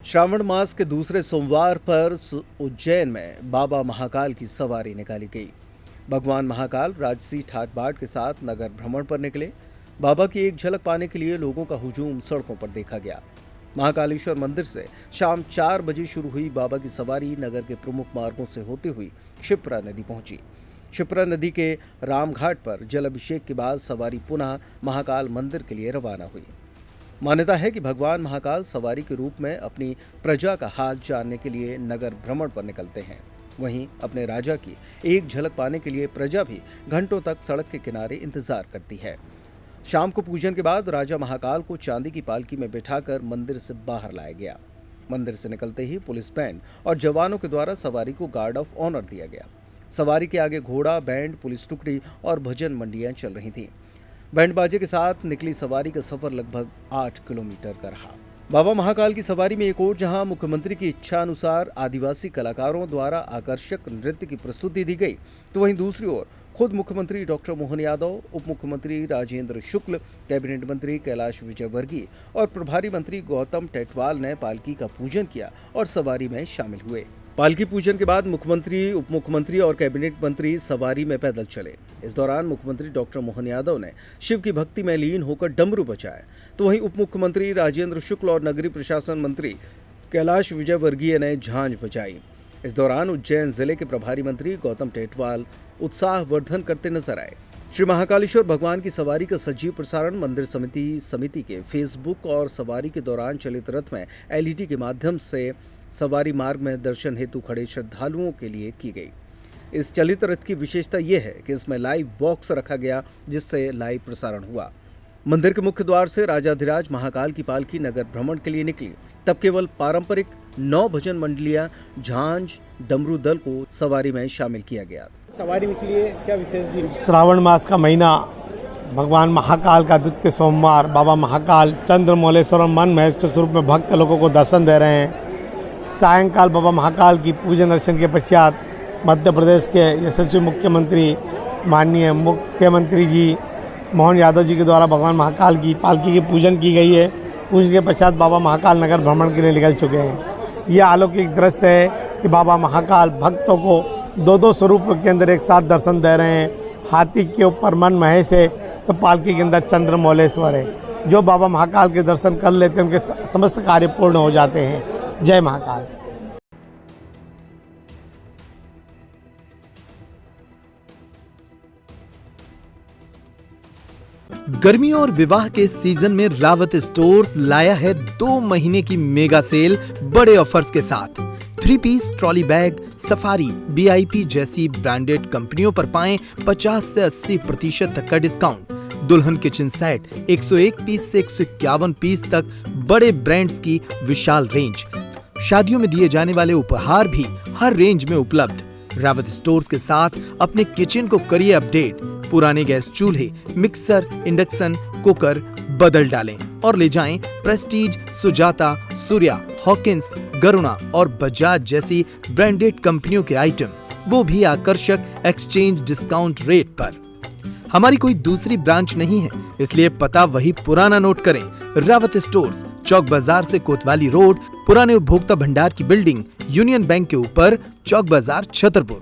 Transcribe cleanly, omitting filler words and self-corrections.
श्रावण मास के दूसरे सोमवार पर उज्जैन में बाबा महाकाल की सवारी निकाली गई। भगवान महाकाल राजसी ठाट बाट के साथ नगर भ्रमण पर निकले। बाबा की एक झलक पाने के लिए लोगों का हुजूम सड़कों पर देखा गया। महाकालेश्वर मंदिर से शाम 4 बजे शुरू हुई बाबा की सवारी नगर के प्रमुख मार्गों से होते हुई क्षिप्रा नदी पहुंची। क्षिप्रा नदी के रामघाट पर जल अभिषेक के बाद सवारी पुनः महाकाल मंदिर के लिए रवाना हुई। मान्यता है कि भगवान महाकाल सवारी के रूप में अपनी प्रजा का हाल जानने के लिए नगर भ्रमण पर निकलते हैं। वहीं अपने राजा की एक झलक पाने के लिए प्रजा भी घंटों तक सड़क के किनारे इंतजार करती है। शाम को पूजन के बाद राजा महाकाल को चांदी की पालकी में बिठाकर मंदिर से बाहर लाया गया। मंदिर से निकलते ही पुलिस बैंड और जवानों के द्वारा सवारी को गार्ड ऑफ ऑनर दिया गया। सवारी के आगे घोड़ा, बैंड, पुलिस टुकड़ी और भजन मंडियां चल रही थीं। बैंड बाजे के साथ निकली सवारी का सफर लगभग 8 किलोमीटर का रहा। बाबा महाकाल की सवारी में एक ओर जहां मुख्यमंत्री की इच्छा अनुसार आदिवासी कलाकारों द्वारा आकर्षक नृत्य की प्रस्तुति दी गई, तो वहीं दूसरी ओर खुद मुख्यमंत्री डॉक्टर मोहन यादव, उप मुख्यमंत्री राजेंद्र शुक्ल, कैबिनेट मंत्री कैलाश विजयवर्गीय और प्रभारी मंत्री गौतम टेटवाल ने पालकी का पूजन किया और सवारी में शामिल हुए। पालकी पूजन के बाद मुख्यमंत्री, उप मुख्यमंत्री और कैबिनेट मंत्री सवारी में पैदल चले। इस दौरान मुख्यमंत्री डॉक्टर मोहन यादव ने शिव की भक्ति में लीन होकर डमरू बजाए, तो वहीं उप मुख्यमंत्री राजेंद्र शुक्ल और नगरीय प्रशासन मंत्री कैलाश विजयवर्गीय ने झांझ बजाई। इस दौरान उज्जैन जिले के प्रभारी मंत्री गौतम टेटवाल उत्साहवर्धन करते नजर आए। श्री महाकालेश्वर भगवान की सवारी का सजीव प्रसारण मंदिर समिति के फेसबुक और सवारी के दौरान चलित रथ में LED के माध्यम से सवारी मार्ग में दर्शन हेतु खड़े श्रद्धालुओं के लिए की गई। इस चलित रथ की विशेषता यह है कि इसमें लाइव बॉक्स रखा गया, जिससे लाइव प्रसारण हुआ। मंदिर के मुख्य द्वार से राजाधिराज महाकाल की पालकी नगर भ्रमण के लिए निकली। तब केवल पारंपरिक 9 भजन मंडलियां, झांझ, डमरू दल को सवारी में शामिल किया गया। सवारी निकली है, क्या विशेष दिन? श्रावण मास का महीना, भगवान महाकाल का द्वितीय सोमवार, बाबा महाकाल चंद्रमौलेश्वर और मन महेश के स्वरूप में भक्त लोगों को दर्शन दे रहे हैं। सायंकाल बाबा महाकाल की पूजन अर्चन के पश्चात मध्य प्रदेश के यशस्वी मुख्यमंत्री माननीय मुख्यमंत्री जी मोहन यादव जी के द्वारा भगवान महाकाल की पालकी की पूजन की गई है। पूजन के पश्चात बाबा महाकाल नगर भ्रमण के लिए निकल चुके हैं। यह अलौकिक दृश्य है कि बाबा महाकाल भक्तों को दो स्वरूप के अंदर एक साथ दर्शन दे रहे हैं। हाथी के ऊपर मन महेश है तो पालकी के अंदर चंद्रमौलेश्वर है। जो बाबा महाकाल के दर्शन कर लेते हैं उनके समस्त कार्य पूर्ण हो जाते हैं। जय महाकाल। गर्मियों और विवाह के सीजन में रावत स्टोर्स लाया है 2 महीने की मेगा सेल बड़े ऑफर्स के साथ। 3 piece trolley bag, Safari, BIP जैसी ब्रांडेड कंपनियों पर पाएं 50 से 80% तक का डिस्काउंट। दुल्हन किचन सेट 101 पीस से 151 पीस तक बड़े ब्रांड्स की विशाल रेंज। शादियों में दिए जाने वाले उपहार भी हर रेंज में उपलब्ध। रावत स्टोर्स के साथ अपने किचन को करिए अपडेट। पुराने गैस चूल्हे, मिक्सर, इंडक्शन कुकर बदल डालें और ले जाएं प्रेस्टीज, सुजाता, सूर्या, हॉकिंस, गरुणा और बजाज जैसी ब्रांडेड कंपनियों के आइटम, वो भी आकर्षक एक्सचेंज डिस्काउंट रेट पर। हमारी कोई दूसरी ब्रांच नहीं है, इसलिए पता वही पुराना नोट करें। रावत स्टोर्स, चौक बाजार से कोतवाली रोड, पुराने उपभोक्ता भंडार की बिल्डिंग, यूनियन बैंक के ऊपर, चौक बाजार, छतरपुर।